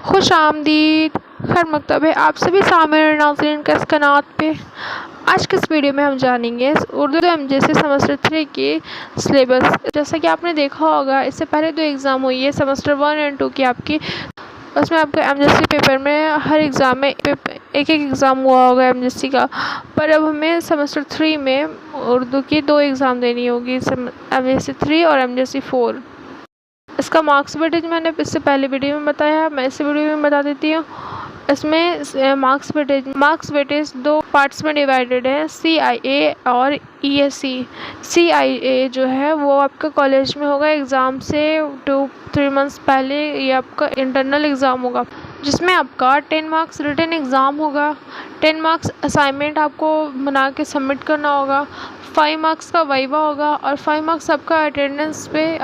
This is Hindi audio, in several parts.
खुश आमदीद, खैर मकतब है आप सभी सामिर नाज़रीन के इस कनात पे। आज के इस वीडियो में हम जानेंगे उर्दू एमजेसी सेमेस्टर 3 की सिलेबस। जैसा कि आपने देखा होगा, इससे पहले 2 एग्ज़ाम हुई है सेमेस्टर 1 और 2 की आपकी। उसमें आपको एमजेसी पेपर में हर एग्ज़ाम में एक एग्ज़ाम हुआ होगा एमजेसी का, पर अब हमें सेमेस्टर 3 में उर्दू की 2 एग्ज़ाम देनी होगी, एमजेसी 3 और एमजेसी 4। इसका मार्क्स वेटेज मैंने इससे पहले वीडियो में बताया, मैं इस वीडियो में बता देती हूँ। इसमें मार्क्स वेटेज 2 पार्ट्स में डिवाइडेड है, CIA और ESE। CIA जो है वो आपका कॉलेज में होगा एग्ज़ाम से 2-3 मंथ्स पहले, ये आपका इंटरनल एग्ज़ाम होगा जिसमें आपका 10 मार्क्स रिटन एग्ज़ाम होगा, 10 मार्क्स असाइनमेंट आपको बना के सबमिट करना होगा, 5 मार्क्स का वाइवा होगा और 5 मार्क्स आपका अटेंडेंस पे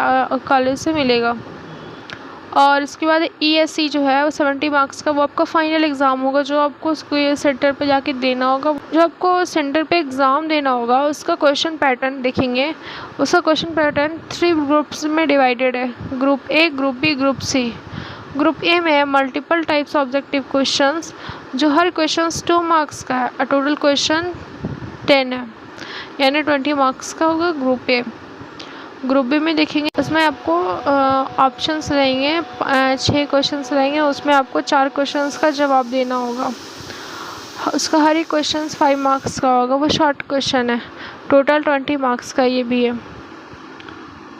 कॉलेज से मिलेगा। और इसके बाद ESE जो है वो 70 मार्क्स का, वो आपका फाइनल एग्ज़ाम होगा जो आपको सेंटर पे जाके देना होगा। जो आपको सेंटर पे एग्ज़ाम देना होगा उसका क्वेश्चन पैटर्न देखेंगे। उसका क्वेश्चन पैटर्न 3 ग्रुप्स में डिवाइडेड है, group A, group B, group C। Group A में है मल्टीपल टाइप्स ऑब्जेक्टिव क्वेश्चंस, जो हर क्वेश्चन 2 मार्क्स का है और टोटल क्वेश्चन 10 है, यानी 20 मार्क्स का होगा ग्रुप A। ग्रुप B में देखेंगे, उसमें आपको ऑप्शंस रहेंगे, 6 क्वेश्चंस रहेंगे, उसमें आपको 4 क्वेश्चंस का जवाब देना होगा। उसका हर एक क्वेश्चन 5 मार्क्स का होगा, वो शॉर्ट क्वेश्चन है, टोटल 20 मार्क्स का ये भी है।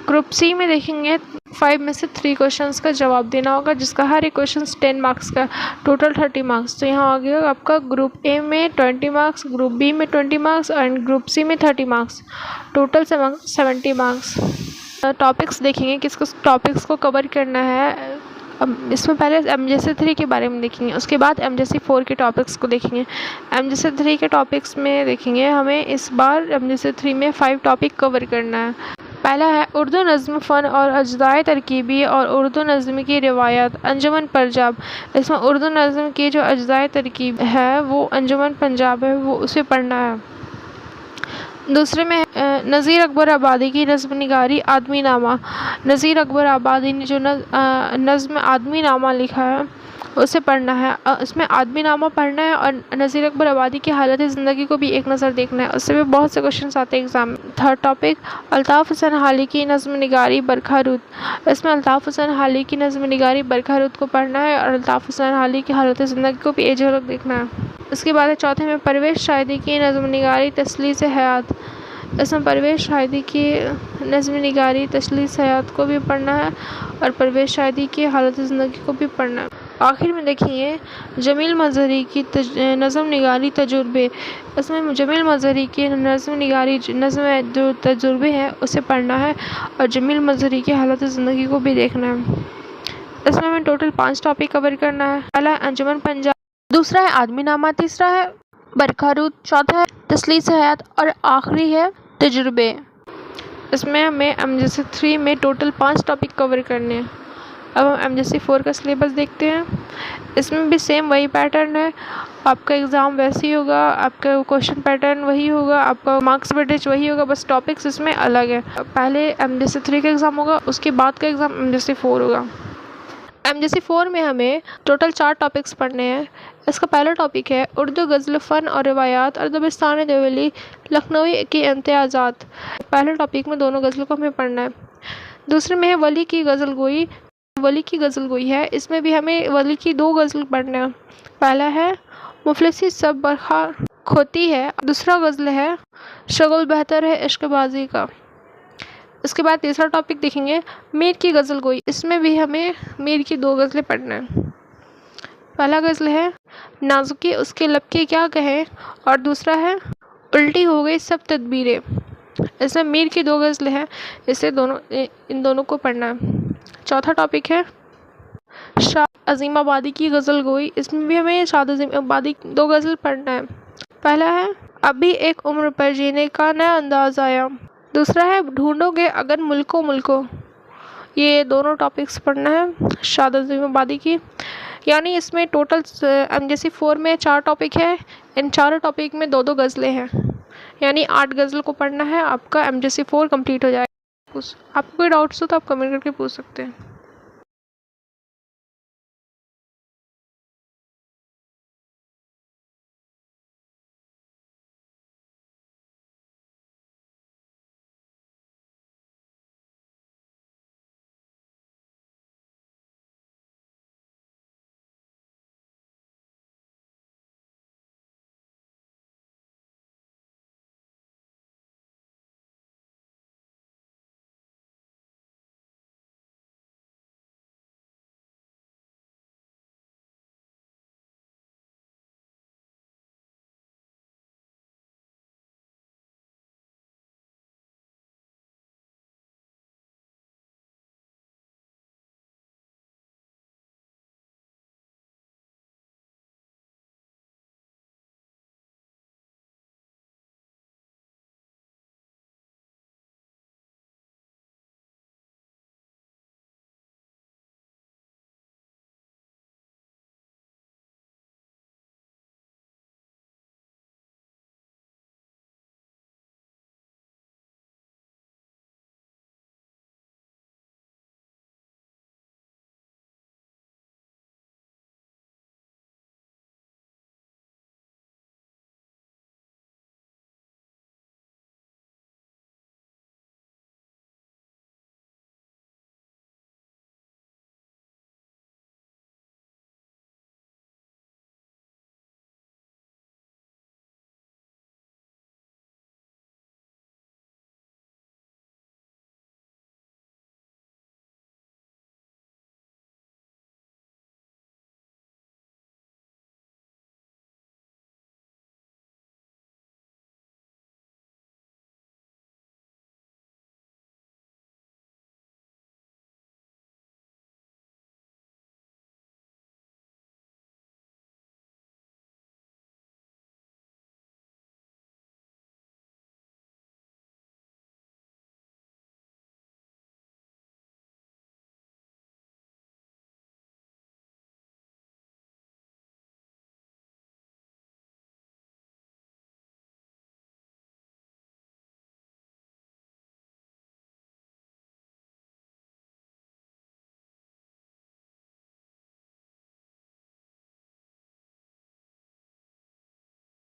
ग्रुप C में देखेंगे 5 में से 3 क्वेश्चंस का जवाब देना होगा, जिसका हर एक क्वेश्चन 10 मार्क्स का, टोटल 30 मार्क्स। तो यहाँ आ गया आपका ग्रुप A में 20 मार्क्स, ग्रुप B में 20 मार्क्स एंड ग्रुप C में 30 मार्क्स, टोटल 70 मार्क्स। टॉपिक्स देखेंगे, किस किस टॉपिक्स को कवर करना है। अब इसमें पहले एमजेसी 3 के बारे में देखेंगे, उसके बाद एमजेसी 4 के टॉपिक्स को देखेंगे। एमजेसी 3 के टॉपिक्स में देखेंगे, हमें इस बार एमजेसी 3 में 5 टॉपिक कवर करना है। पहला है उर्दू नज़्म फ़न और अज्ज़ाए तरकीबी और उर्दू नज़्म की रिवायत, अंजुमन पंजाब। इसमें उर्दू नज़्म की जो अज्ज़ाए तरकीब है वो अंजुमन पंजाब है, वो उसे पढ़ना है। दूसरे में नज़ीर अकबर आबादी की नज़्म निगारी आदमी नामा। नज़ीर अकबर आबादी ने जो नज़्म आदमी नामा लिखा है उसे पढ़ना है। इसमें आदमी नामा पढ़ना है और नज़ीर अकबर आबादी की हालत ज़िंदगी को भी एक नज़र देखना है, उससे भी बहुत से क्वेश्चन आते हैं एग्ज़ाम में। थर्ड टॉपिक अल्ताफ़ हुसैन हाली की नज़्म निगारी बरखा रुत। इसमें अल्ताफ़ हुसैन हाली की नज़्म निगारी बरखा रुत को पढ़ना है और अल्ताफ़ हुसैन हाली की हालत ज़िंदगी को भी एक झलक देखना है। उसके बाद चौथे में परवेज़ शाहिदी की नज़्म निगारी तसलीस हयात। इसमें परवेज़ शाहिदी की नज़्म निगारी तसलीस हयात को भी पढ़ना है और परवेज़ शाहिदी की हालत ज़िंदगी को भी पढ़ना है। आखिर में देखेंगे जमील मज़हरी की नज़्म निगारी तजुर्बे। इसमें जमील मज़हरी की नज़्म निगारी नज़्म जो तजुर्बे हैं उसे पढ़ना है और जमील मज़हरी की हालत ज़िंदगी को भी देखना है। इसमें हमें टोटल 5 टॉपिक कवर करना है। पहला है अंजुमन पंजाब, दूसरा है आदमी नामा, तीसरा है बरखा रुत, चौथा है तसलीस हयात और आखिरी है तजुर्बे। इसमें हमें एमजेसी 3 में टोटल 5 टॉपिक कवर करने हैं। अब हम एमजेसी 4 का सिलेबस देखते हैं। इसमें भी सेम वही पैटर्न है, आपका एग्ज़ाम वैसे ही होगा, आपका क्वेश्चन पैटर्न वही होगा, आपका मार्क्स वेटेज वही होगा, बस टॉपिक्स इसमें अलग है। पहले एमजेसी 3 का एग्ज़ाम होगा, उसके बाद का एग्ज़ाम एमजेसी 4 होगा। एमजेसी 4 में हमें टोटल 4 टॉपिक्स पढ़ने हैं। इसका पहला टॉपिक है उर्दू गज़ल फ़न और रिवायात और दबिस्तान देवली लखनवी की इम्तियाज़ात। पहले टॉपिक में दोनों गज़लों को हमें पढ़ना है। दूसरे में है वली की गज़ल गोई। वली की गज़ल गोई है, इसमें भी हमें वली की 2 गज़ल पढ़ना है। पहला है मुफलिसी सब बरखा खोती है, दूसरा गज़ल है शगुल बेहतर है इश्कबाजी का। इसके बाद तीसरा टॉपिक देखेंगे मीर की गज़ल गोई। इसमें भी हमें मीर की 2 गज़लें पढ़ना है। पहला गज़ल है नाजुकी उसके लब के क्या कहें और दूसरा है उल्टी हो गई सब तदबीरें। इसमें मीर की 2 गज़लें हैं, इन दोनों को पढ़ना है। चौथा टॉपिक है शाद अज़ीम आबादी की गज़ल गोई। इसमें भी हमें शाद अज़ीम आबादी 2 गज़ल पढ़ना है। पहला है अभी एक उम्र पर जीने का नया अंदाज आया, दूसरा है ढूंढोगे अगर मुल्को। ये दोनों टॉपिक्स पढ़ना है शाद अज़ीम आबादी की। यानी इसमें टोटल एमजेसी 4 में 4 टॉपिक है, इन चारों टॉपिक में 2-2 गज़लें हैं, यानी 8 गज़ल को पढ़ना है। आपका एमजेसी 4 कंप्लीट हो जाएगा। आपको कोई डाउट्स हो तो आप कमेंट करके पूछ सकते हैं।